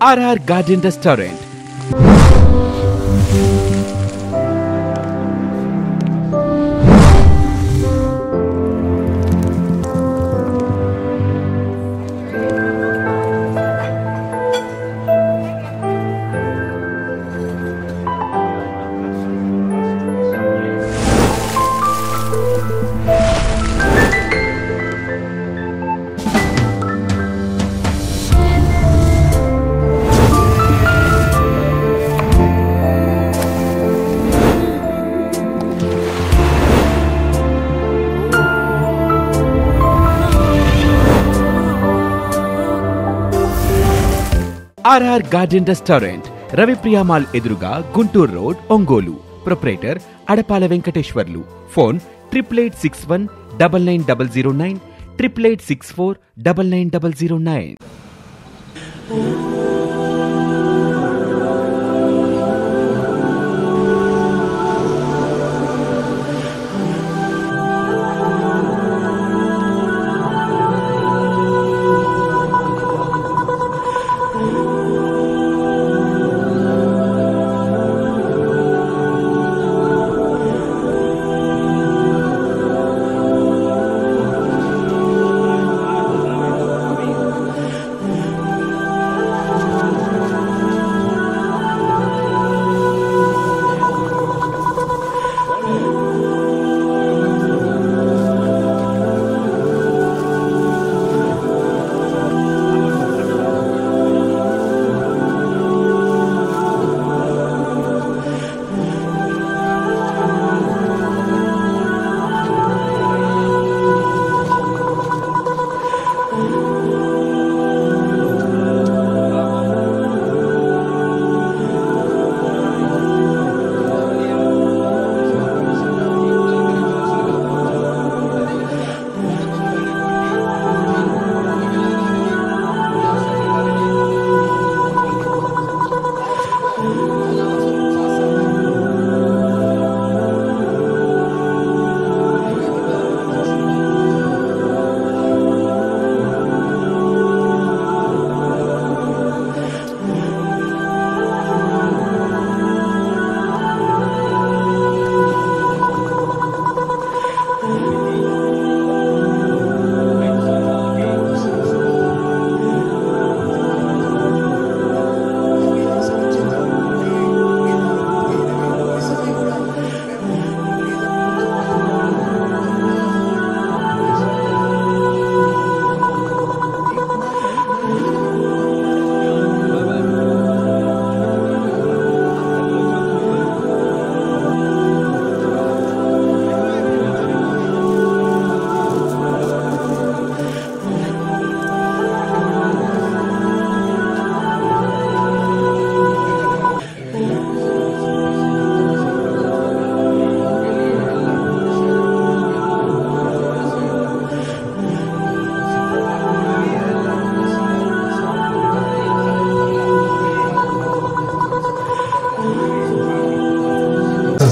RR Garden Restaurant. RR Garden Restaurant, Ravipriya Mall Eduruga, Guntur Road, Ongolu. Proprietor Adapala Venkateshwarlu. Phone 8861 99009 8864 99009.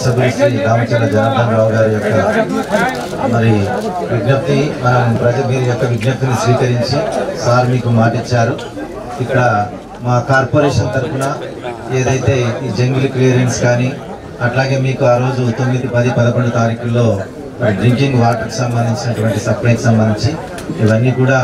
సభ్యులు రామచంద్ర జనార్దన్ రావు గారి యొక్క మరి విజ్ఞప్తి మీరు యొక్క విజ్ఞప్తిని స్వీకరించి సార్ మీకు మాట ఇచ్చారు. ఇక్కడ మా కార్పొరేషన్ తరఫున ఏదైతే ఈ జంగిల్ క్లియరెన్స్ కానీ అట్లాగే మీకు ఆ రోజు 9, 10, 11 తారీఖుల్లో డ్రింకింగ్ వాటర్కి సంబంధించినటువంటి సప్లైకి సంబంధించి ఇవన్నీ కూడా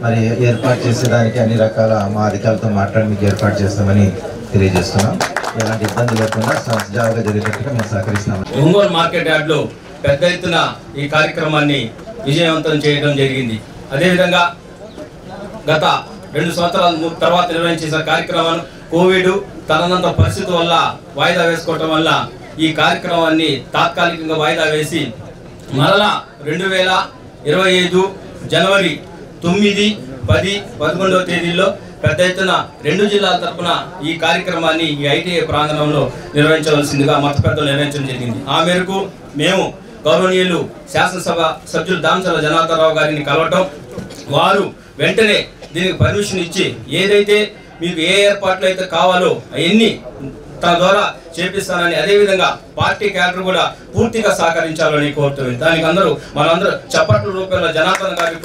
మరి ఏర్పాటు చేసేదానికి అన్ని రకాల మా అధికారులతో మాట్లాడి మీకు ఏర్పాటు చేస్తామని తెలియజేస్తున్నాం. ఎలాంటి ఇబ్బంది లేకుండా సజావుగా జరిగేటట్టుగా మేము సహకరిస్తాము. ఒంగోలు మార్కెట్ యార్డ్లో పెద్ద ఎత్తున ఈ కార్యక్రమాన్ని విజయవంతం చేయడం జరిగింది. అదేవిధంగా గత 2 సంవత్సరాల తర్వాత నిర్వహించిన కార్యక్రమాన్ని కోవిడ్ తదనంత పరిస్థితి వల్ల వాయిదా వేసుకోవటం వల్ల ఈ కార్యక్రమాన్ని తాత్కాలికంగా వాయిదా వేసి మరలా 2025 జనవరి 9, 10, 11వ తేదీల్లో పెద్ద ఎత్తున 2 జిల్లాల తరఫున ఈ కార్యక్రమాన్ని ఈ ఐటీఐ ప్రాంగణంలో నిర్వహించవలసిందిగా మత పెద్దలు నిర్ణయించడం జరిగింది. ఆ మేరకు మేము గౌరవనీయులు శాసనసభ సభ్యులు దామచర్ల జనార్దన్ రావు గారిని కలవటం, వారు వెంటనే దీనికి పర్మిషన్ ఇచ్చి ఏదైతే మీకు ఏ ఏర్పాట్లు అయితే కావాలో అవన్నీ తన ద్వారా చేపిస్తానని, అదేవిధంగా పార్టీ క్యాడర్ కూడా పూర్తిగా సహకరించాలని కోరుతుంది. దానికి మనందరూ చప్పట్ల రూపంలో జనార్దన్ గారికి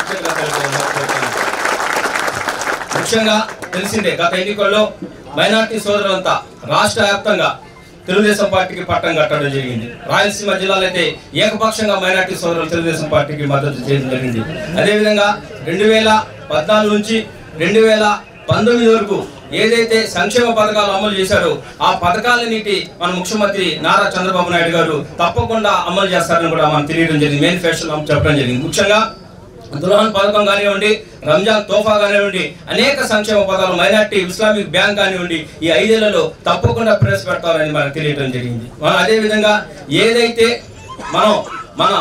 ముఖ్యంగా తెలిసిందే గత ఎన్నికల్లో మైనార్టీ సోదరులంతా రాష్ట్ర వ్యాప్తంగా తెలుగుదేశం పార్టీకి పట్టం కట్టడం జరిగింది. రాయలసీమ జిల్లాలో అయితే ఏకపక్షంగా మైనార్టీ సోదరులు తెలుగుదేశం పార్టీకి మద్దతు చేయడం జరిగింది. అదేవిధంగా 2014 నుంచి 2019 వరకు ఏదైతే సంక్షేమ పథకాలు అమలు చేశారో ఆ పథకాలన్నిటి మన ముఖ్యమంత్రి నారా చంద్రబాబు నాయుడు గారు తప్పకుండా అమలు చేస్తారని కూడా మనం తెలియడం జరిగింది. మేనిఫెస్టోలో చెప్పడం జరిగింది. ముఖ్యంగా దుల్హన్ పథకం కానివ్వండి, రంజాన్ తోఫా కానివ్వండి, అనేక సంక్షేమ పథకాలు, మైనార్టీ ఇస్లామిక్ బ్యాంక్ కానివ్వండి, ఈ 5 ఏళ్లలో తప్పకుండా ప్రవేశపెడతారని మనకు తెలియడం జరిగింది. అదేవిధంగా ఏదైతే మన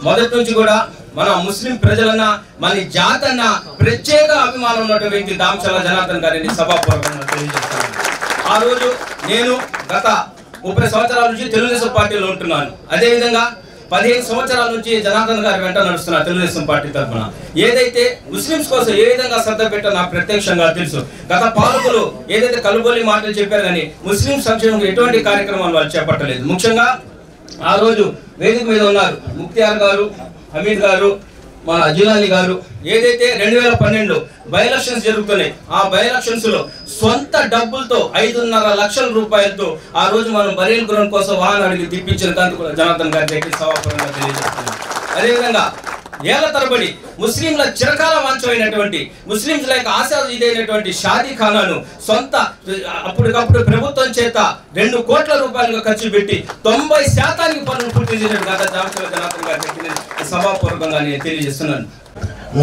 మొదటి నుంచి కూడా మన ముస్లిం ప్రజలన్నా మన జాతన్న ప్రత్యేక అభిమానం ఉన్నటువంటి వ్యక్తి దామచర్ల జనార్దన్ గారిని సభాపూర్వకంగా తెలియజేస్తాను. ఆ రోజు నేను గత 30 సంవత్సరాల నుంచి తెలుగుదేశం పార్టీలో ఉంటున్నాను. అదేవిధంగా 15 సంవత్సరాల నుంచి జనార్దన్ గారి వెంట నడుస్తున్న తెలుగుదేశం పార్టీ తరఫున ఏదైతే ముస్లింస్ కోసం ఏ విధంగా శ్రద్ధ పెట్టో నాకు ప్రత్యక్షంగా తెలుసు. గత పాలకులు ఏదైతే కలుబొల్లి మాటలు చెప్పారు కానీ ముస్లిం సంక్షేమం ఎటువంటి కార్యక్రమాలు వాళ్ళు చేపట్టలేదు. ముఖ్యంగా ఆ రోజు వేదిక మీద ఉన్నారు ముక్తియార్ గారు, హమీద్ గారు, మన జిలానీ గారు. ఏదైతే 2012 బై ఎలక్షన్స్ జరుగుతున్నాయి, ఆ బై ఎలక్షన్స్ లో సొంత డబ్బులతో 5.5 లక్షల రూపాయలతో ఆ రోజు మనం బరీల్ గ్రౌండ్ కోసం వాహనానికి తిప్పించిన దానికి జనార్దన్ గారి దగ్గర సభాపూర్వకంగా తెలియజేస్తున్నాం. అదేవిధంగా ఏళ్ల తరబడి ముస్లింల చిరకాల వాంఛమైనటువంటి ముస్లింల యొక్క ఆశ ఇదైనటువంటి షాదీ ఖానాను సొంత అప్పటికప్పుడు ప్రభుత్వం చేత 2 కోట్ల రూపాయలుగా ఖర్చు పెట్టి 90% పనులు పూర్తి చేసినట్టు గత దామచర్ల జనార్దన్ గారి దగ్గర సభాపూర్వకంగా నేను తెలియజేస్తున్నాను.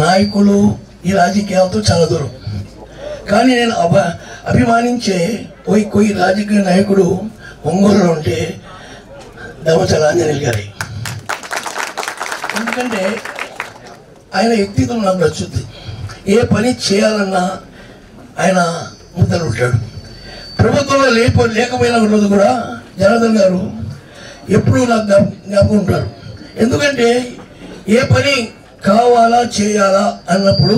నాయకులు ఈ రాజకీయాలతో చాలా దూరం, కానీ నేను అభిమానించే કોઈ రాజకీయ నాయకుడు ఒంగోలులో ఉంటే దామచర్ల ఆంజనేయులు గారి. ఎందుకంటే ఆయన వ్యక్తిత్వం నాకు నచ్చుద్ది. ఏ పని చేయాలన్నా ఆయన ముద్దలు ఉంటాడు. ప్రభుత్వంలో లేకపోయినా రోజు కూడా జనార్దన్ గారు ఎప్పుడూ నాకు జ్ఞాపకం ఉంటారు. ఎందుకంటే ఏ పని కావాలా చేయాలా అన్నప్పుడు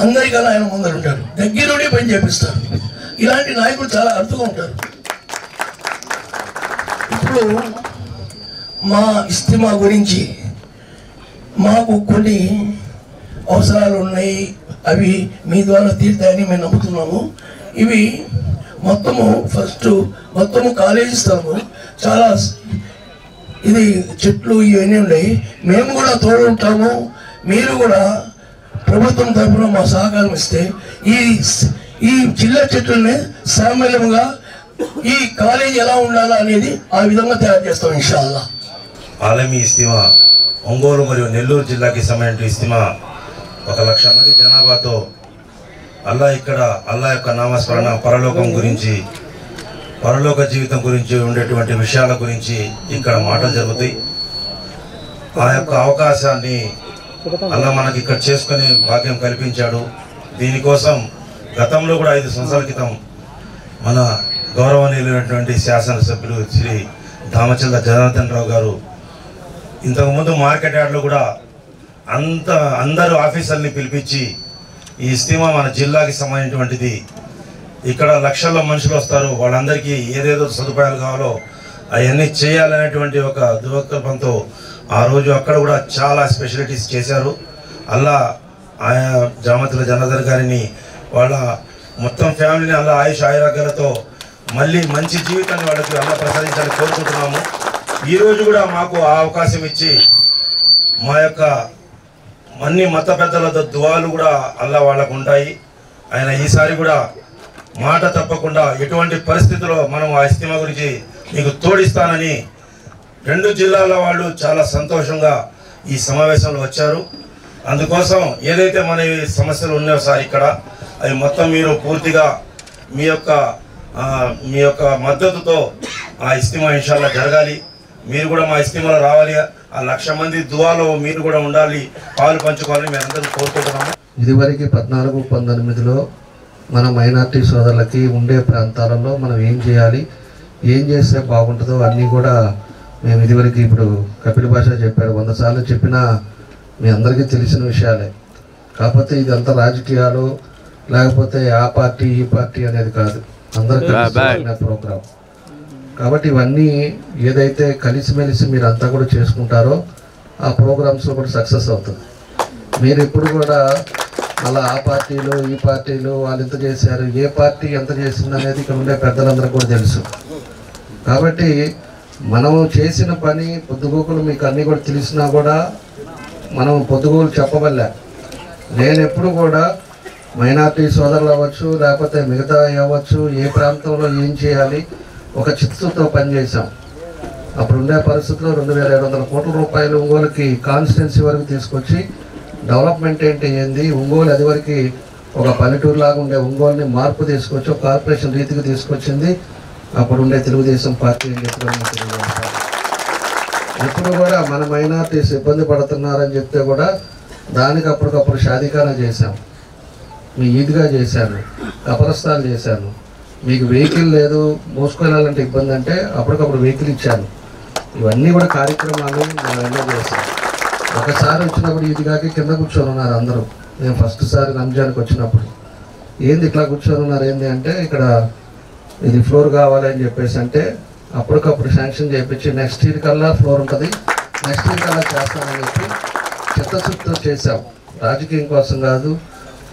అందరికన్నా ఆయన ముందరు ఉంటాడు, దగ్గరుండి పని చేపిస్తారు. ఇలాంటి నాయకులు చాలా అర్థంగా ఉంటారు. ఇప్పుడు మా ఇస్తిమా గురించి మాకు కొన్ని అవసరాలు ఉన్నాయి, అవి మీ ద్వారా తీరుతాయని మేము నమ్ముతున్నాము. ఇవి మొత్తము కాలేజీ స్థలము, చాలా ఇది చెట్లు ఇవన్నీ ఉన్నాయి. మేము కూడా తోడు ఉంటాము. మీరు కూడా ప్రభుత్వం తరఫున మా సహకారం ఇస్తే ఈ జిల్లా చెట్లని సామాన్యంగా ఈ కాలేజీ ఎలా ఉండాలా అనేది ఆ విధంగా తయారు చేస్తాం ఇన్షాల్లా. ఆలమీ ఇస్తిమా ఒంగోలు మరియు నెల్లూరు జిల్లాకి సంబంధించిన ఇస్తిమా 1,00,000 మంది జనాభాతో అల్లా యొక్క నామస్మరణ, పరలోకం గురించి, పరలోక జీవితం గురించి ఉండేటువంటి విషయాల గురించి ఇక్కడ మాటలు జరుగుతాయి. ఆ యొక్క అవకాశాన్ని అల్లా మనకి ఇక్కడ చేసుకునే భాగ్యం కల్పించాడు. దీనికోసం గతంలో కూడా 5 సంవత్సరాల క్రితం మన గౌరవనీయులైనటువంటి శాసనసభ్యులు శ్రీ దామచర్ల జనార్దన్ రావు గారు ఇంతకుముందు మార్కెట్ యార్డ్లో కూడా అందరూ ఆఫీసర్ని పిలిపించి ఈ ఇస్తిమా మన జిల్లాకి సంబంధించినటువంటిది, ఇక్కడ లక్షల మనుషులు వస్తారు, వాళ్ళందరికీ ఏదేదో సదుపాయాలు కావాలో అవన్నీ చేయాలనేటువంటి ఒక దురకల్పంతో ఆ రోజు అక్కడ కూడా చాలా స్పెషాలిటీస్ చేశారు. అల్లా ఆయా దామచర్ల జనార్దన్ గారిని వాళ్ళ మొత్తం ఫ్యామిలీని అల్లా ఆయుష్ ఆరోగ్యాలతో మళ్ళీ మంచి జీవితాన్ని వాళ్ళకి అల్లా ప్రసాదించాలని కోరుకుంటున్నాము. ఈరోజు కూడా మాకు ఆ అవకాశం ఇచ్చి మా యొక్క అన్ని మత పెద్దల దువాలు కూడా అల్లా వాళ్ళకు ఉంటాయి. ఆయన ఈసారి కూడా మాట తప్పకుండా ఎటువంటి పరిస్థితుల్లో మనం ఆ ఇస్తిమా గురించి మీకు తోడిస్తానని 2 జిల్లాల వాళ్ళు చాలా సంతోషంగా ఈ సమావేశంలో వచ్చారు. అందుకోసం ఏదైతే మన సమస్యలు ఉన్నాయో సార్ ఇక్కడ అవి మొత్తం మీరు పూర్తిగా మీ యొక్క మద్దతుతో ఆ ఇస్తిమా ఇన్షాల్లా జరగాలి. మీరు కూడా మా ఇస్తిమాలో రావాలి. ఆ 1,00,000 మంది దువాలో మీరు కూడా ఉండాలి, పాలు పంచుకోవాలని మేము అందరూ కోరుకుంటున్నాము. ఇదివరకు 14-19లో మన మైనార్టీ సోదరులకి ఉండే ప్రాంతాలలో మనం ఏం చేయాలి, ఏం చేస్తే బాగుంటుందో అన్నీ కూడా మేము ఇదివరకు, ఇప్పుడు కపిల్ భాష చెప్పాడు, 100 సార్లు చెప్పినా మీ అందరికీ తెలిసిన విషయాలే. కాకపోతే ఇదంతా రాజకీయాలు లేకపోతే ఆ పార్టీ ఈ పార్టీ అనేది కాదు, అందరికీ ప్రోగ్రాం. కాబట్టి ఇవన్నీ ఏదైతే కలిసిమెలిసి మీరంతా కూడా చేసుకుంటారో ఆ ప్రోగ్రామ్స్లో కూడా సక్సెస్ అవుతుంది. మీరు ఎప్పుడు కూడా అలా ఆ పార్టీలు ఈ పార్టీలు వాళ్ళు ఎంత చేశారు, ఏ పార్టీ ఎంత చేసింది అనేది ఇక్కడ ఉండే పెద్దలందరికీ కూడా తెలుసు. కాబట్టి మనం చేసిన పని పొద్దుగూకులు మీకు అన్నీ కూడా తెలిసినా కూడా మనం పొద్దుగూకులు చెప్పవల్లే. నేను ఎప్పుడు కూడా మైనార్టీ సోదరులు అవ్వచ్చు, లేకపోతే మిగతా అవ్వచ్చు, ఏ ప్రాంతంలో ఏం చేయాలి ఒక చిత్తూతో పనిచేసాం. అప్పుడు ఉండే పరిస్థితుల్లో 2700 కోట్ల రూపాయలు ఒంగోలుకి కాన్స్టిట్యున్సీ వరకు తీసుకొచ్చి డెవలప్మెంట్ ఏంటి, ఒంగోలు అది వరకు ఒక పల్లెటూరు లాగా ఉండే ఒంగోలుని మార్పు తీసుకొచ్చి ఒక కార్పొరేషన్ రీతికి తీసుకొచ్చింది అప్పుడు ఉండే తెలుగుదేశం పార్టీ అని చెప్పి ఎప్పుడు కూడా మన మైనార్టీస్ ఇబ్బంది పడుతున్నారని చెప్తే కూడా దానికి అప్పటికప్పుడు షాదీఖానా చేశాం, మీ ఈద్గా చేశాను, కబరస్థాలు చేశాను. మీకు వెహికల్ లేదు, మోసుకెళ్ళాలంటే ఇబ్బంది అంటే అప్పటికప్పుడు వెహికల్ ఇచ్చాను. ఇవన్నీ కూడా కార్యక్రమాలు మేము ఎన్నో చేశాం. ఒకసారి వచ్చినప్పుడు ఈద్గాకి కింద కూర్చొని ఉన్నారు అందరూ. నేను ఫస్ట్ సారి రంజాన్కి వచ్చినప్పుడు ఏంది ఇట్లా కూర్చొని ఉన్నారు ఏంది అంటే ఇక్కడ ఇది ఫ్లోర్ కావాలి అని చెప్పేసి అంటే అప్పటికప్పుడు శాంక్షన్ చేయించి నెక్స్ట్ ఇయర్ కల్లా ఫ్లోర్ ఉంటుంది, నెక్స్ట్ ఇయర్ కల్లా చేస్తామని చెప్పి చిత్తశుద్ధితో చేశాం. రాజకీయం కోసం కాదు,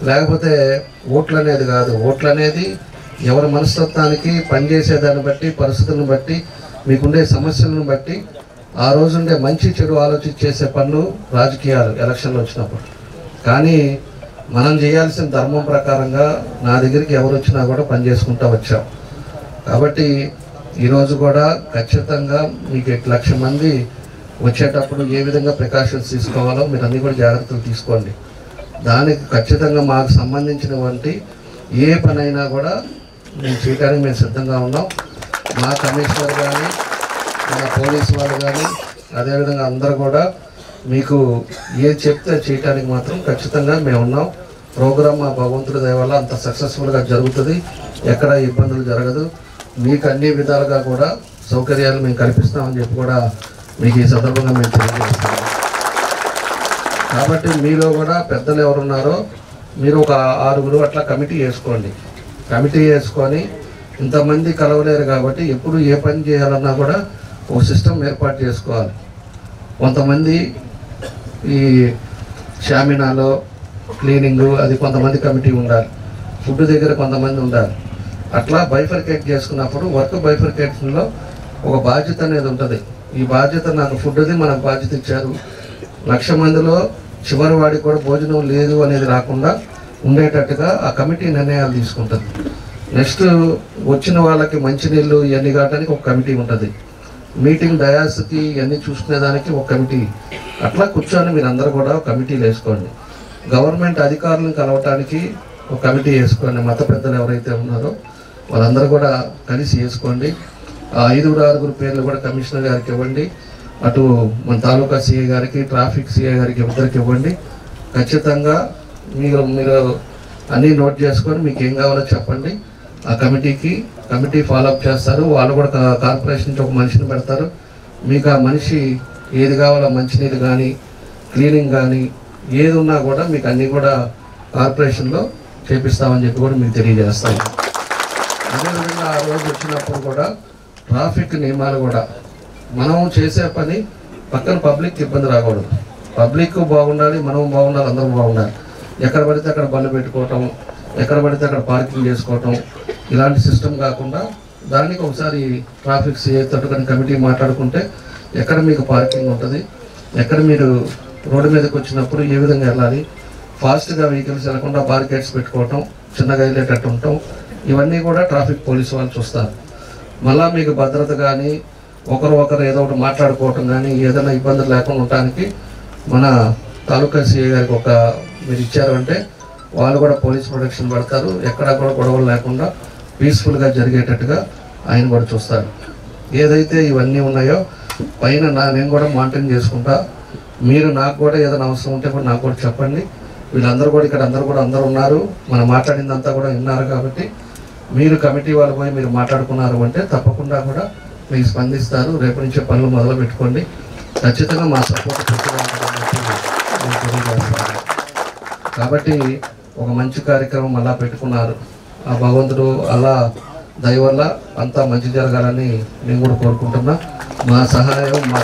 లేకపోతే ఓట్లు అనేది కాదు. ఓట్లు అనేది ఎవరి మనస్తత్వానికి పనిచేసేదాన్ని బట్టి, పరిస్థితులను బట్టి, మీకుండే సమస్యలను బట్టి ఆ రోజుండే మంచి చెడు ఆలోచించి చేసే పనులు రాజకీయాలు ఎలక్షన్లు వచ్చినప్పుడు. కానీ మనం చేయాల్సిన ధర్మం ప్రకారంగా నా దగ్గరికి ఎవరు వచ్చినా కూడా పనిచేసుకుంటూ వచ్చాం. కాబట్టి ఈరోజు కూడా ఖచ్చితంగా మీకు 1,00,000 మంది వచ్చేటప్పుడు ఏ విధంగా ప్రికాషన్స్ తీసుకోవాలో మీరు అన్నీ కూడా జాగ్రత్తలు తీసుకోండి. దానికి ఖచ్చితంగా మాకు సంబంధించినటువంటి ఏ పనైనా కూడా మేము చేయడానికి మేము సిద్ధంగా ఉన్నాం. మా కమిషనర్ కానీ మన పోలీసు వాళ్ళు కానీ అదేవిధంగా అందరూ కూడా మీకు ఏది చెప్తే చేయడానికి మాత్రం ఖచ్చితంగా మేము ఉన్నాం. ప్రోగ్రామ్ మా భగవంతుడి దయ వల్ల అంత సక్సెస్ఫుల్గా జరుగుతుంది, ఎక్కడ ఇబ్బందులు జరగదు. మీకు అన్ని విధాలుగా కూడా సౌకర్యాలు మేము కల్పిస్తామని చెప్పి కూడా మీకు ఈ సందర్భంగా మేము తెలియజేస్తాం. కాబట్టి మీలో కూడా పెద్దలు ఎవరున్నారో మీరు ఒక 6 అట్లా కమిటీ వేసుకోండి. కమిటీ వేసుకొని ఇంతమంది కలవలేరు కాబట్టి ఎప్పుడు ఏ పని చేయాలన్నా కూడా ఒక సిస్టమ్ ఏర్పాటు చేసుకోవాలి. కొంతమంది ఈ షామినాలో క్లీనింగు అది కొంతమంది కమిటీ ఉండాలి, ఫుడ్ దగ్గర కొంతమంది ఉండాలి. అట్లా బైఫర్కేట్ చేసుకున్నప్పుడు వర్క్ బైఫర్కేషన్లో ఒక బాధ్యత అనేది ఉంటుంది. ఈ బాధ్యత నాకు ఫుడ్ది మనకు బాధ్యత ఇచ్చారు, 1,00,000 మందిలో చివరి వాడికి కూడా భోజనం లేదు అనేది రాకుండా ఉండేటట్టుగా ఆ కమిటీ నిర్ణయాలు తీసుకుంటుంది. నెక్స్ట్ వచ్చిన వాళ్ళకి మంచినీళ్ళు ఇవన్నీ కావడానికి ఒక కమిటీ ఉంటుంది, మీటింగ్ డయాస్కి ఇవన్నీ చూసుకునేదానికి ఒక కమిటీ. అట్లా కూర్చొని మీరు అందరూ కూడా కమిటీలు వేసుకోండి. గవర్నమెంట్ అధికారులను కలవటానికి ఒక కమిటీ వేసుకోండి. మత పెద్దలు ఎవరైతే ఉన్నారో వాళ్ళందరూ కూడా కలిసి వేసుకోండి. ఆ 5-6 పేర్లు కూడా కమిషనర్ గారికి ఇవ్వండి, అటు మన తాలూకా సిఐ గారికి, ట్రాఫిక్ సిఐ గారికి ఇద్దరికి ఇవ్వండి. ఖచ్చితంగా మీరు అన్నీ నోట్ చేసుకొని మీకు ఏం కావాలో చెప్పండి. ఆ కమిటీ ఫాలోఅప్ చేస్తారు. వాళ్ళు కూడా కార్పొరేషన్ నుంచి ఒక మనిషిని పెడతారు. మీకు ఆ మనిషి ఏది కావాలో మంచినీళ్ళు కానీ క్లీనింగ్ కానీ ఏది ఉన్నా కూడా మీకు అన్నీ కూడా కార్పొరేషన్లో చేపిస్తామని చెప్పి కూడా మీకు తెలియజేస్తాము. అదేవిధంగా ఆ రోజు వచ్చినప్పుడు కూడా ట్రాఫిక్ నియమాలు కూడా మనం చేసే పని పక్కన పబ్లిక్ ఇబ్బంది రాకూడదు. పబ్లిక్ బాగుండాలి, మనం బాగుండాలి, అందరూ బాగుండాలి. ఎక్కడ పడితే అక్కడ బండ్లు పెట్టుకోవటం, ఎక్కడ పడితే అక్కడ పార్కింగ్ చేసుకోవటం ఇలాంటి సిస్టమ్ కాకుండా దానికి ఒకసారి ట్రాఫిక్ సిఐ తోటి కమిటీ మాట్లాడుకుంటే ఎక్కడ మీకు పార్కింగ్ ఉంటుంది, ఎక్కడ మీరు రోడ్డు మీదకి వచ్చినప్పుడు ఏ విధంగా వెళ్ళాలి, ఫాస్ట్గా వెహికల్స్ వెళ్ళకుండా బార్గేట్స్ పెట్టుకోవటం, చిన్నగా వెళ్ళేటట్టు ఉండటం, ఇవన్నీ కూడా ట్రాఫిక్ పోలీసు వాళ్ళు చూస్తారు. మళ్ళీ మీకు భద్రత కానీ ఒకరు ఏదో ఒకటి మాట్లాడుకోవటం కానీ ఏదైనా ఇబ్బందులు లేకుండా ఉండటానికి మన తాలూకా సిఐ గారికి ఒక మీరు ఇచ్చారు అంటే వాళ్ళు కూడా పోలీస్ ప్రొటెక్షన్ పడతారు. ఎక్కడ కూడా గొడవలు లేకుండా పీస్ఫుల్గా జరిగేటట్టుగా ఆయన కూడా చూస్తారు. ఏదైతే ఇవన్నీ ఉన్నాయో పైన నేను కూడా మానిటరింగ్ చేసుకుంటా. మీరు నాకు కూడా ఏదైనా అవసరం ఉంటే కూడా నాకు కూడా చెప్పండి. వీళ్ళందరూ కూడా ఇక్కడ అందరూ ఉన్నారు, మనం మాట్లాడిందంతా కూడా విన్నారు. కాబట్టి మీరు కమిటీ వాళ్ళు పోయి మీరు మాట్లాడుకున్నారు అంటే తప్పకుండా కూడా మీకు స్పందిస్తారు. రేపు నుంచే పనులు మొదలు పెట్టుకోండి. ఖచ్చితంగా మా సపోర్ట్ తెలియజేస్తారు. కాబట్టి ఒక మంచి కార్యక్రమం అలా పెట్టుకున్నారు. ఆ భగవంతుడు అలా దయ వల్ల అంతా మంచి జరగాలని నేను కూడా కోరుకుంటున్నా. మా సహాయం మా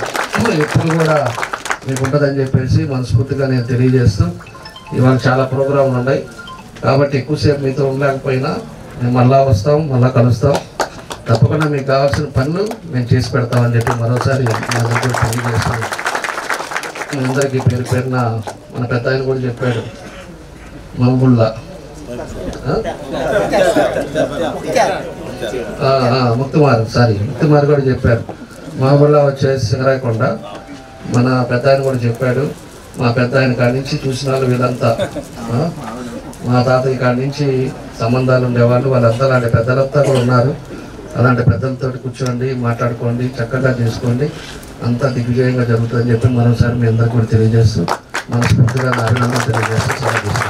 ఎప్పుడు కూడా మీకు ఉంటుందని చెప్పేసి మనస్ఫూర్తిగా నేను తెలియజేస్తూ ఇవాళ చాలా ప్రోగ్రాంలు ఉన్నాయి కాబట్టి ఎక్కువసేపు మీతో ఉండలేకపోయినా మేము మళ్ళా వస్తాం, మళ్ళీ కలుస్తాం. తప్పకుండా మీకు కావాల్సిన పనులు మేము చేసి పెడతామని చెప్పి మరోసారి మా దగ్గర తెలియజేస్తాం. మీ అందరికీ పేరు పేరున మన పెద్ద ఆయన కూడా చెప్పాడు, మహబుల్లా ముక్తిమార్ కూడా చెప్పారు. మహబుల్లా వచ్చేసి సింగరాయకొండ. మన పెద్ద ఆయన కూడా చెప్పాడు, మా పెద్ద ఆయన కాడి నుంచి చూసిన వాళ్ళు వీళ్ళంతా మా తాతయ్య కాడి నుంచి సంబంధాలు ఉండేవాళ్ళు, వాళ్ళంతా అలాంటి పెద్దలంతా కూడా ఉన్నారు. అలాంటి పెద్దలతో కూర్చోండి, మాట్లాడుకోండి, చక్కగా చేసుకోండి, అంతా దిగ్విజయంగా జరుగుతుందని చెప్పి మరోసారి మీ అందరికీ కూడా తెలియజేస్తూ మనస్ఫూర్తిగా అభినందన తెలియజేస్తూ సెలవు తీసుకుంటాం.